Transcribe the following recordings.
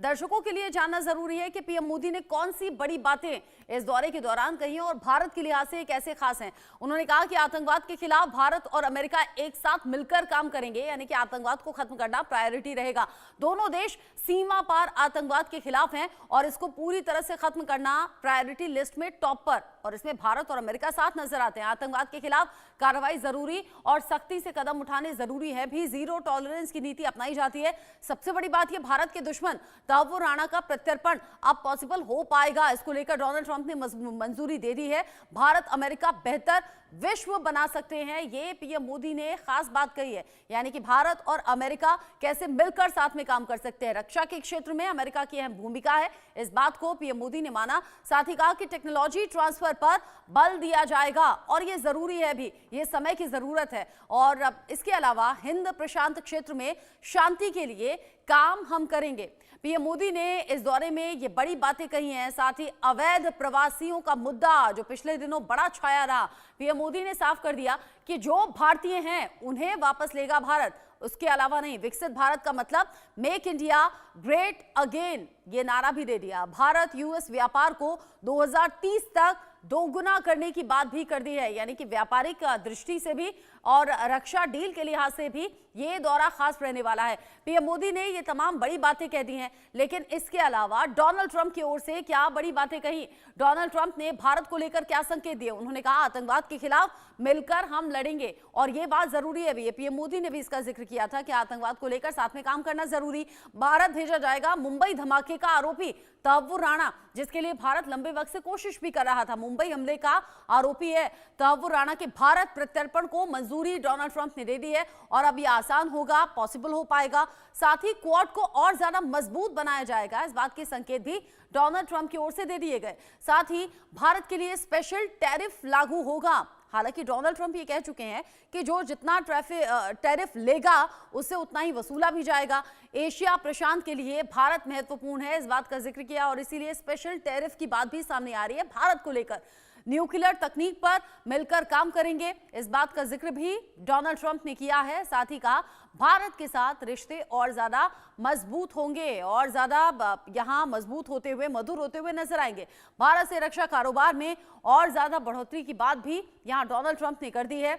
दर्शकों के लिए जानना जरूरी है कि पीएम मोदी ने कौन सी बड़ी बातें इस दौरे के दौरान कही हैं और भारत के लिहाज से कैसे खास हैं। उन्होंने कहा कि आतंकवाद के खिलाफ भारत और अमेरिका एक साथ मिलकर काम करेंगे, यानी कि आतंकवाद को खत्म करना प्रायोरिटी रहेगा। दोनों देश सीमा पार आतंकवाद के खिलाफ हैं और इसको पूरी तरह से खत्म करना प्रायोरिटी लिस्ट में टॉप पर, और इसमें भारत और अमेरिका साथ नजर आते हैं। आतंकवाद के खिलाफ कार्रवाई जरूरी और सख्ती से कदम उठाने जरूरी है भी। जीरो टॉलरेंस की नीति अपनाई जाती है। सबसे बड़ी बात यह, भारत के दुश्मन तहव्वुर राणा का प्रत्यर्पण अब पॉसिबल हो पाएगा। इसको लेकर डोनाल्ड ट्रंप ने मंजूरी दे दी है। भारत अमेरिका बेहतर विश्व बना सकते हैं, ये पीएम मोदी ने खास बात कही है। यानी कि भारत और अमेरिका कैसे मिलकर साथ में काम कर सकते हैं। रक्षा के क्षेत्र में अमेरिका की अहम भूमिका है, इस बात को पीएम मोदी ने माना। साथ ही कहा कि टेक्नोलॉजी ट्रांसफर पर बल दिया जाएगा और ये जरूरी है भी, ये समय की जरूरत है। और इसके अलावा हिंद प्रशांत क्षेत्र में शांति के लिए काम हम करेंगे। पीएम मोदी ने इस दौरे में ये बड़ी बातें कही हैं। साथ ही अवैध प्रवासियों का मुद्दा जो पिछले दिनों बड़ा छाया रहा, पीएम मोदी ने साफ कर दिया कि जो भारतीय हैं उन्हें वापस लेगा भारत। उसके अलावा नहीं, विकसित भारत का मतलब मेक इंडिया ग्रेट अगेन, ये नारा भी दे दिया। भारत यूएस व्यापार को 2030 तक दोगुना करने की बात भी कर दी है, यानी कि व्यापारिक दृष्टि से भी और रक्षा डील के लिहाज से भी ये दौरा खास रहने वाला है। पीएम मोदी ने ये तमाम बड़ी बातें कह दी हैं, लेकिन इसके अलावा डोनाल्ड ट्रंप की ओर से क्या बड़ी बातें कही। डोनाल्ड ट्रंप ने भारत को लेकर क्या संकेत दिए। उन्होंने कहा आतंकवाद के खिलाफ मिलकर हम लड़ेंगे और ये बात जरूरी है भी। पीएम मोदी ने भी इसका जिक्र किया था कि आतंकवाद को लेकर साथ में काम करना जरूरी। भारत भेजा जाएगा मुंबई धमाके का आरोपी तहव्वुर राणा, जिसके लिए भारत लंबे वक्त से कोशिश भी कर रहा था। मुंबई हमले का आरोपी है तहव्वुर राणा के भारत प्रत्यर्पण को मंजूरी डोनाल्ड ट्रंप ने दे दी है और अब यह आसान होगा, पॉसिबल हो पाएगा। साथ ही क्वाड को और ज्यादा मजबूत बनाया जाएगा, इस बात के संकेत भी डोनाल्ड ट्रंप की ओर से दे दिए गए। साथ ही भारत के लिए स्पेशल टैरिफ लागू होगा। हालांकि डोनाल्ड ट्रंप ये कह चुके हैं कि जो जितना टैरिफ लेगा उससे उतना ही वसूला भी जाएगा। एशिया प्रशांत के लिए भारत महत्वपूर्ण है, इस बात का जिक्र किया और इसीलिए स्पेशल टैरिफ की बात भी सामने आ रही है भारत को लेकर। न्यूक्लियर तकनीक पर मिलकर काम करेंगे, इस बात का जिक्र भी डोनाल्ड ट्रंप ने किया है। साथ ही कहा भारत के साथ रिश्ते और ज्यादा मजबूत होंगे और ज्यादा यहां मजबूत होते हुए, मधुर होते हुए नजर आएंगे। भारत से रक्षा कारोबार में और ज्यादा बढ़ोतरी की बात भी यहां डोनाल्ड ट्रंप ने कर दी है।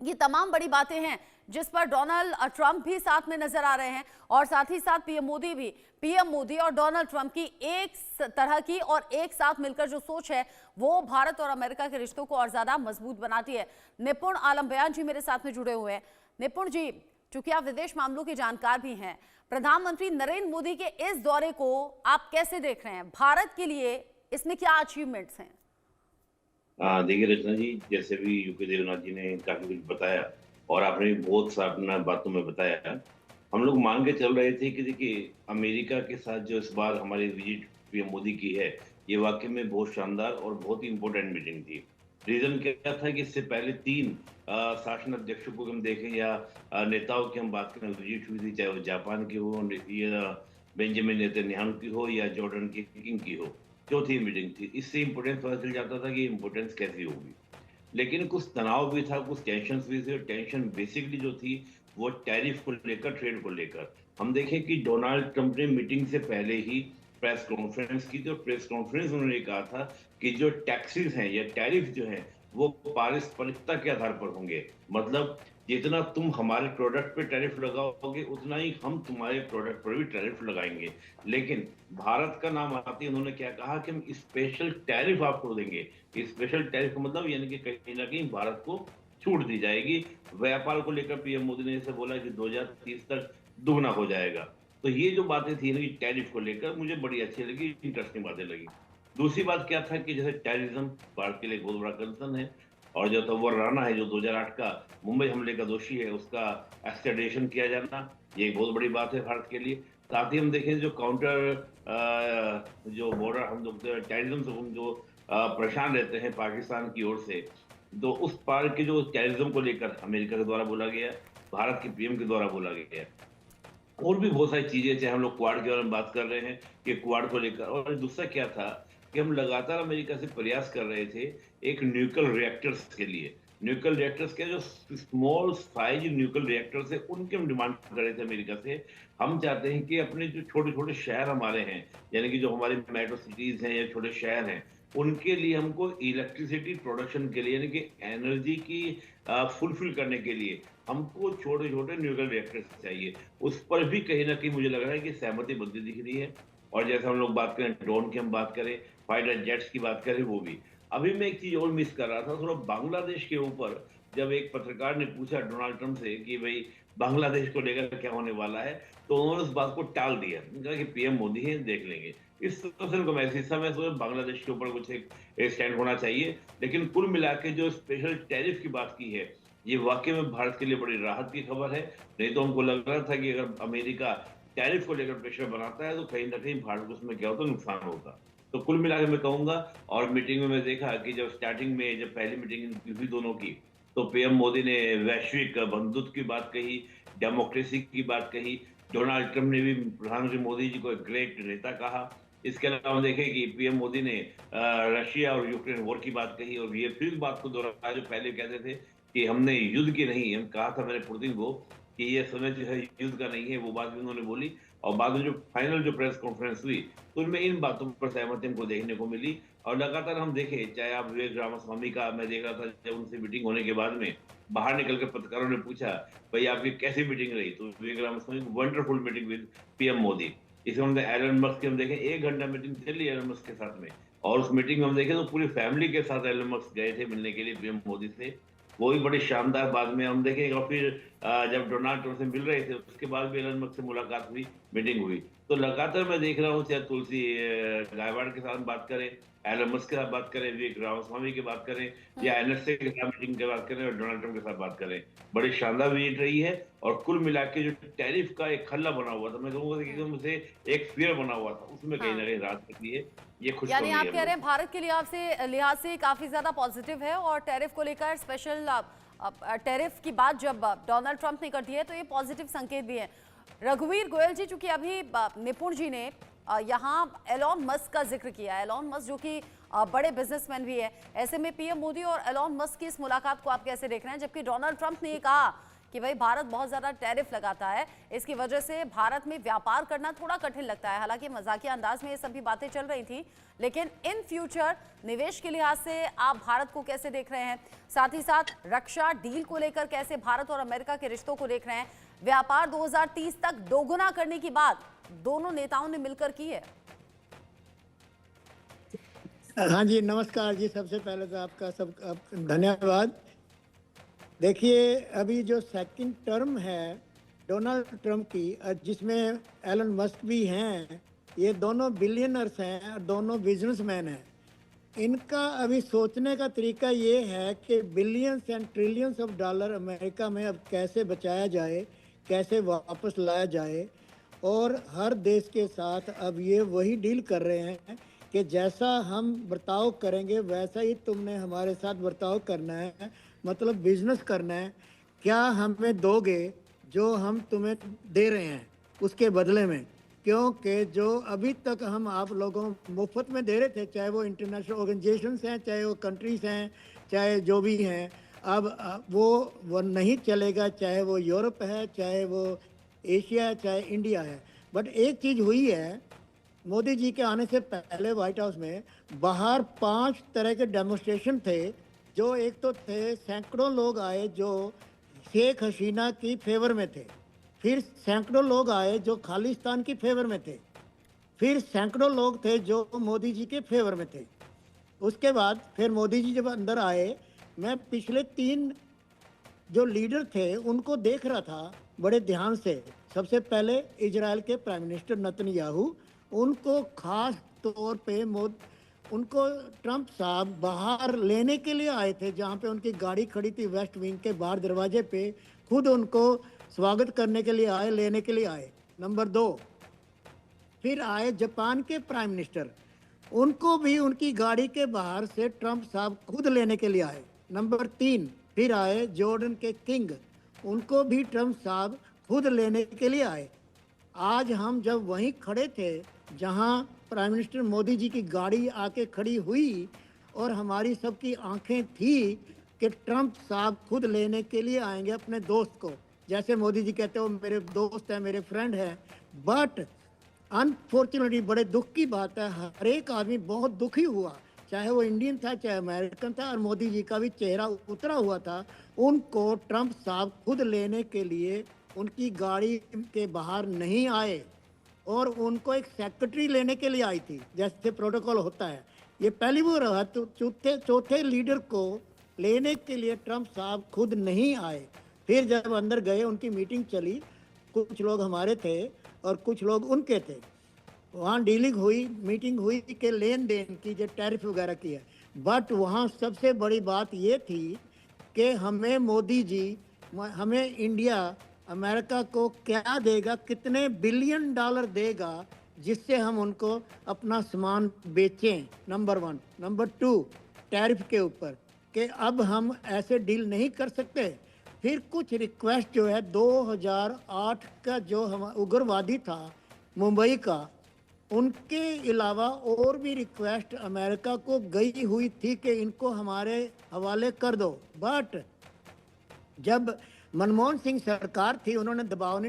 ये तमाम बड़ी बातें हैं जिस पर डोनाल्ड ट्रंप भी साथ में नजर आ रहे हैं और साथ ही साथ पीएम मोदी भी। पीएम मोदी और डोनाल्ड ट्रंप की एक तरह की और एक साथ मिलकर जो सोच है वो भारत और अमेरिका के रिश्तों को और ज्यादा मजबूत बनाती है। निपुण आलम बयान जी मेरे साथ में जुड़े हुए हैं। निपुण जी, चूंकि आप विदेश मामलों के जानकार भी हैं, प्रधानमंत्री नरेंद्र मोदी के इस दौरे को आप कैसे देख रहे हैं? भारत के लिए इसमें क्या अचीवमेंट्स हैं? देखिए रचना जी, जैसे भी यूके देवनाथ जी ने काफी कुछ बताया और आपने भी बहुत सा अपना बातों में बताया। हम लोग मान के चल रहे थे कि देखिए अमेरिका के साथ जो इस बार हमारी विजिट पीएम मोदी की है, ये वाकई में बहुत शानदार और बहुत ही इंपॉर्टेंट मीटिंग थी। रीजन क्या था कि इससे पहले 3 शासन अध्यक्षों को हम देखें या नेताओं की हम बात करें, विजिट हुई थी, चाहे वो जापान की हो या बेंजामिन नेतन्याहू की हो या जॉर्डन की किंग की हो। चौथी मीटिंग थी, इससे इंपोर्टेंस पता चल जाता था कि इंपोर्टेंस कैसी होगी। लेकिन कुछ तनाव भी था, कुछ टेंशन भी थे। टेंशन बेसिकली जो थी वो टैरिफ को लेकर, ट्रेड को लेकर। हम देखें कि डोनाल्ड ट्रंप ने मीटिंग से पहले ही प्रेस कॉन्फ्रेंस की थी और प्रेस कॉन्फ्रेंस उन्होंने कहा था कि जो टैक्सेस हैं या टैरिफ जो हैं वो पारस्परिकता के आधार पर होंगे। मतलब जितना तुम हमारे प्रोडक्ट पे टैरिफ लगाओगे उतना ही हम तुम्हारे प्रोडक्ट पर भी टैरिफ लगाएंगे। लेकिन भारत का नाम आते ही उन्होंने क्या कहा कि हम स्पेशल टैरिफ आपको देंगे। स्पेशल टैरिफ का मतलब यानी कि कहीं ना कहीं भारत को छूट दी जाएगी। व्यापार को लेकर पीएम मोदी ने जैसे बोला कि 2030 तक दुगना हो जाएगा। तो ये जो बातें थी ना टैरिफ को लेकर, मुझे बड़ी अच्छी लगी, इंटरेस्टिंग बातें लगी। दूसरी बात क्या था कि जैसे टेररिज्म भारत के लिए बहुत बड़ा कंसर्न है और जो तहव्वुर राणा है जो 2008 का मुंबई हमले का दोषी है, उसका एक्सट्रेडिशन किया जाना, ये एक बहुत बड़ी बात है भारत के लिए। साथ ही हम देखें जो काउंटर जो बॉर्डर हम लोग टेररिज्म से हम जो परेशान रहते हैं पाकिस्तान की ओर से, तो उस पार के जो टेररिज्म को लेकर अमेरिका के द्वारा बोला गया, भारत के पीएम के द्वारा बोला गया। और भी बहुत सारी चीजें, चाहे हम लोग क्वाड के बारे में बात कर रहे हैं कि क्वाड को लेकर। और दूसरा क्या था कि हम लगातार अमेरिका से प्रयास कर रहे थे एक न्यूक्लियर रिएक्टर्स के लिए। न्यूक्लियर रिएक्टर्स के जो स्मॉल साइज न्यूक्लियर रिएक्टर्स है उनकी हम डिमांड कर रहे थे अमेरिका से। हम चाहते हैं कि अपने जो छोटे छोटे शहर हमारे हैं, यानी कि जो हमारे मेट्रो सिटीज हैं या छोटे शहर हैं, उनके लिए हमको इलेक्ट्रिसिटी प्रोडक्शन के लिए, यानी कि एनर्जी की फुलफिल करने के लिए हमको छोटे छोटे न्यूक्लियर रिएक्टर्स चाहिए। उस पर भी कहीं ना कहीं मुझे लग रहा है कि सहमति बनती दिख रही है। और जैसे हम लोग बात करें ड्रोन की, हम बात करें फाइटर जेट्स की बात करें, वो भी। अभी मैं एक चीज और मिस कर रहा था थोड़ा, बांग्लादेश के ऊपर जब एक पत्रकार ने पूछा डोनाल्ड ट्रंप से कि भाई बांग्लादेश को लेकर क्या होने वाला है, तो उन्होंने उस बात को टाल दिया। उन्होंने कहा कि पीएम मोदी है, देख लेंगे। इस सिचुएशन को मैं इस समय सोचा बांग्लादेश के ऊपर कुछ एक स्टैंड होना चाहिए। लेकिन कुल मिला के जो स्पेशल टैरिफ की बात की है, ये वाकई में भारत के लिए बड़ी राहत की खबर है। नहीं तो हमको लग रहा था कि अगर अमेरिका टैरिफ को लेकर प्रेशर बनाता है तो कहीं ना कहीं भारत को उसमें क्या होता, नुकसान होता। तो कुल मिलाकर मैं कहूंगा, और मीटिंग में मैं देखा कि जब स्टार्टिंग में जब पहली मीटिंग हुई दोनों की, तो पीएम मोदी ने वैश्विक बंधुत्व की बात कही, डेमोक्रेसी की बात कही। डोनाल्ड ट्रंप ने भी प्रधानमंत्री मोदी जी को एक ग्रेट नेता कहा। इसके अलावा हम देखें कि पीएम मोदी ने रशिया और यूक्रेन वॉर की बात कही, और ये फिर बात को दोहराया जो पहले कहते थे कि हमने युद्ध की नहीं, हम कहा था मैंने पुतिन को कि ये समय जो है युद्ध का नहीं है, वो बात भी उन्होंने बोली। और बाद में जो फाइनल जो प्रेस कॉन्फ्रेंस हुई, तो उनमें इन बातों पर सहमति हमको देखने को मिली। और लगातार हम देखें, चाहे आप विवेक रामास्वामी का, मैं देख रहा था जब उनसे मीटिंग होने के बाद में बाहर निकलकर पत्रकारों ने पूछा भाई आपकी कैसी मीटिंग रही, तो Vivek Ramaswamy wonderful meeting with PM Modi. इसे हमने एलन मस्क की हम देखें 1 घंटा मीटिंग चली एलन मस्क के साथ में, और उस मीटिंग में हम देखें तो पूरी फैमिली के साथ एलन मस्क गए थे मिलने के लिए पीएम मोदी से। वो भी बड़ी शानदार। बाद में हम देखें, और फिर जब डोनाल्ड ट्रंप से मिल रहे थे उसके बाद भी एलन मस्क से मुलाकात हुई, मीटिंग हुई। तो लगातार मैं देख रहा हूँ, चाहे तुलसी गायकवाड़ के साथ बात करें, एलन मस्क के साथ बात करें, विवेक रामास्वामी की बात करें, या एनएसए के साथ मीटिंग की बात करें, और डोनाल्ड ट्रंप के साथ बात करें, बड़ी शानदार मीट रही है। और कुल मिला के जो टैरिफ का एक खल्ला बना हुआ था, मैं कहूँगा कि एकदम से एक फियर बना हुआ था, उसमें कहीं ना कहीं राहत निकली है। ये खुश यानी आप कह रहे हैं भारत के लिहाज से काफी ज्यादा पॉजिटिव है, और टैरिफ को लेकर स्पेशल टैरिफ की बात जब डोनाल्ड ट्रंप ने कर दी है तो ये पॉजिटिव संकेत भी है। रघुवीर गोयल जी, चूंकि अभी निपुण जी ने यहाँ एलॉन मस्क का जिक्र किया, एलॉन मस्क जो कि बड़े बिजनेसमैन भी है, ऐसे में पीएम मोदी और एलॉन मस्क की इस मुलाकात को आप कैसे देख रहे हैं, जबकि डोनाल्ड ट्रंप ने ये कहा कि भाई भारत बहुत ज्यादा टैरिफ लगाता है, इसकी वजह से भारत में व्यापार करना थोड़ा कठिन लगता है। हालांकि मजाकिया अंदाज में ये सभी बातें चल रही थी, लेकिन इन फ्यूचर निवेश के लिहाज से आप भारत को कैसे देख रहे हैं, साथ ही साथ रक्षा डील को लेकर कैसे भारत और अमेरिका के रिश्तों को देख रहे हैं। व्यापार 2030 तक दोगुना करने की बात दोनों नेताओं ने मिलकर की है। हाँ जी, नमस्कार जी। सबसे पहले तो आपका धन्यवाद। देखिए, अभी जो सेकंड टर्म है डोनाल्ड ट्रंप की, जिसमें एलन मस्क भी हैं, ये दोनों बिलियनर्स हैं और दोनों बिजनेसमैन हैं। इनका अभी सोचने का तरीका ये है कि billions and trillions of dollar America में अब कैसे बचाया जाए, कैसे वापस लाया जाए। और हर देश के साथ अब ये वही डील कर रहे हैं कि जैसा हम बर्ताव करेंगे वैसा ही तुमने हमारे साथ बर्ताव करना है, मतलब बिजनेस करना है। क्या हमें दोगे जो हम तुम्हें दे रहे हैं उसके बदले में, क्योंकि जो अभी तक हम आप लोगों मुफ्त में दे रहे थे, चाहे वो इंटरनेशनल ऑर्गेनाइजेशंस हैं, चाहे वो कंट्रीज़ हैं, चाहे जो भी हैं, अब वो नहीं चलेगा, चाहे वो यूरोप है, चाहे वो एशिया है, चाहे इंडिया है। बट एक चीज़ हुई है, मोदी जी के आने से पहले व्हाइट हाउस में बाहर 5 तरह के डेमोन्स्ट्रेशन थे। जो एक तो थे, सैकड़ों लोग आए जो शेख हसीना की फेवर में थे, फिर सैकड़ों लोग आए जो खालिस्तान की फेवर में थे, फिर सैकड़ों लोग थे जो मोदी जी के फेवर में थे। उसके बाद फिर मोदी जी जब अंदर आए, मैं पिछले 3 जो लीडर थे उनको देख रहा था बड़े ध्यान से। सबसे पहले इजराइल के प्राइम मिनिस्टर नेतन्याहू, उनको खास तौर पे उनको ट्रंप साहब बाहर लेने के लिए आए थे, जहाँ पे उनकी गाड़ी खड़ी थी वेस्ट विंग के बाहर दरवाजे पे, खुद उनको स्वागत करने के लिए आए, लेने के लिए आए। नंबर 2, फिर आए जापान के प्राइम मिनिस्टर, उनको भी उनकी गाड़ी के बाहर से ट्रंप साहब खुद लेने के लिए आए। नंबर 3, फिर आए जॉर्डन के किंग, उनको भी ट्रंप साहब खुद लेने के लिए आए। आज हम जब वहीं खड़े थे जहां प्राइम मिनिस्टर मोदी जी की गाड़ी आके खड़ी हुई और हमारी सबकी आंखें थी, कि ट्रंप साहब खुद लेने के लिए आएंगे अपने दोस्त को, जैसे मोदी जी कहते हो मेरे दोस्त हैं, मेरे फ्रेंड हैं। बट अनफॉर्चुनेटली बड़े दुख की बात है, हर एक आदमी बहुत दुखी हुआ, चाहे वो इंडियन था चाहे अमेरिकन था, और मोदी जी का भी चेहरा उतरा हुआ था। उनको ट्रंप साहब खुद लेने के लिए उनकी गाड़ी के बाहर नहीं आए और उनको एक सेक्रेटरी लेने के लिए आई थी, जैसे प्रोटोकॉल होता है। ये पहली बार रहा तो चौथे लीडर को लेने के लिए ट्रंप साहब खुद नहीं आए। फिर जब अंदर गए, उनकी मीटिंग चली, कुछ लोग हमारे थे और कुछ लोग उनके थे, वहाँ डीलिंग हुई, मीटिंग हुई कि लेन देन की, जो टैरिफ वगैरह की है। बट वहाँ सबसे बड़ी बात ये थी कि हमें मोदी जी, हमें इंडिया अमेरिका को क्या देगा, कितने बिलियन डॉलर देगा जिससे हम उनको अपना सामान बेचें, नंबर 1। नंबर 2, टैरिफ के ऊपर कि अब हम ऐसे डील नहीं कर सकते। फिर कुछ रिक्वेस्ट जो है 2008 का जो हम उग्रवादी था मुंबई का, उनके अलावा और भी रिक्वेस्ट अमेरिका को गई हुई थी कि इनको हमारे हवाले कर दो। बट जब मनमोहन सिंह सरकार थी, उन्होंने दबाव नहीं